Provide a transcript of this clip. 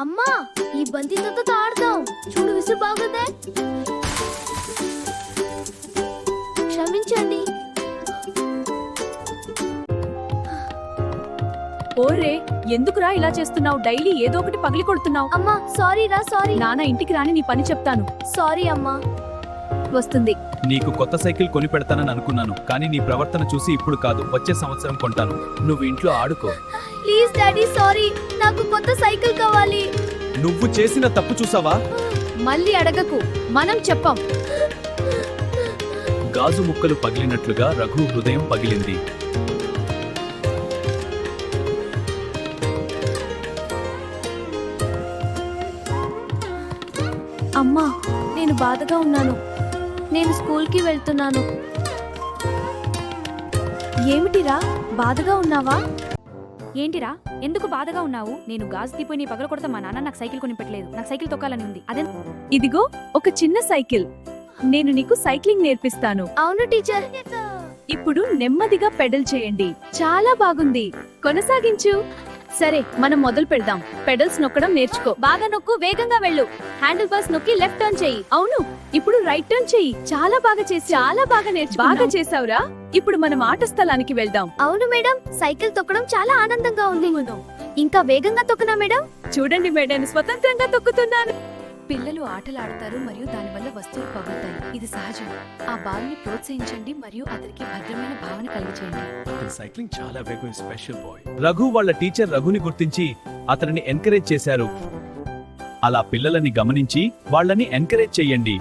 అమ్మా ఈ బంతితో ఆడదాం. చూడు విసురు బాగుందే. క్షమించండి. ఓరే, ఎందుకురా ఇలా చేస్తున్నావు? డైలీ ఏదో ఒకటి పగిలి కొడుతున్నావు. అమ్మా సారీ రా, సారీ. నాన్న ఇంటికి రాని నీ పని చెప్తాను. సారీ అమ్మా. వస్తుంది. నీకు కొత్త సైకిల్ కొని పెడతానని అనుకున్నాను, కానీ నీ ప్రవర్తన చూసి ఇప్పుడు కాదు, వచ్చే సంవత్సరం కొంటాను. నువ్వు ఇంట్లో ఆడుకో. Please daddy, sorry. నాకు కొత్త సైకిల్ కావాలి. నువ్వు చేసిన తప్పు చూసావా? మళ్ళీ అడగకు, మనం చెప్పం. గాజు ముక్కలు పగిలినట్లుగా రఘు హృదయం పగిలింది. అమ్మా, నేను బాధగా ఉన్నాను. నేను స్కూల్కి వెళ్తున్నాను. ఏమిటిరా, బాధగా ఉన్నావా? ఏంటిరా, ఎందుకు బాధగా ఉన్నావు? నేను గాజు తీపోయి నీ పగల కొడతా మా నాన్న నాకు సైకిల్ కొని పెట్టలేదు. నాకు సైకిల్ తొక్కాలని ఉంది. అదే ఇదిగో ఒక చిన్న సైకిల్. నేను నీకు సైక్లింగ్ నేర్పిస్తాను. అవును టీచర్. ఇప్పుడు నెమ్మదిగా పెడల్ చేయండి. చాలా బాగుంది, కొనసాగించు. సరే, మనం మొదలు పెడదాం. పెడల్స్ నొక్కడం నేర్చుకో. బాగా నొక్కు, వేగంగా వెళ్ళు. హ్యాండిల్ బార్స్ నొక్కి లెఫ్ట్ టర్న్ చెయ్యి. అవును, ఇప్పుడు రైట్ టర్న్ చెయ్యి. చాలా బాగా చేసి, చాలా బాగా బాగా చేసావురా. ఇప్పుడు మనం ఆట స్థలానికి వెళ్దాం. అవును మేడం, సైకిల్ తొక్కడం చాలా ఆనందంగా ఉంది. ఇంకా వేగంగా తొక్కనా మేడం? చూడండి మేడం, స్వతంత్రంగా తొక్కుతున్నాను. పిల్లలు ఆటలాడతారు మరియు దానివల్ల వస్తువులు పగులుతాయి. ఇది సహజం. ఆ బాలుని ప్రోత్సహించండి మరియు అతనికి భద్రమైన భావన కలిగించండి. సైక్లింగ్ చాలా వేగం, స్పెషల్ బాయ్. రఘు వాళ్ళ టీచర్ రఘుని గుర్తించి అతనిని ఎంకరేజ్ చేశారు. అలా పిల్లలని గమనించి వాళ్ళని ఎంకరేజ్ చెయ్యండి.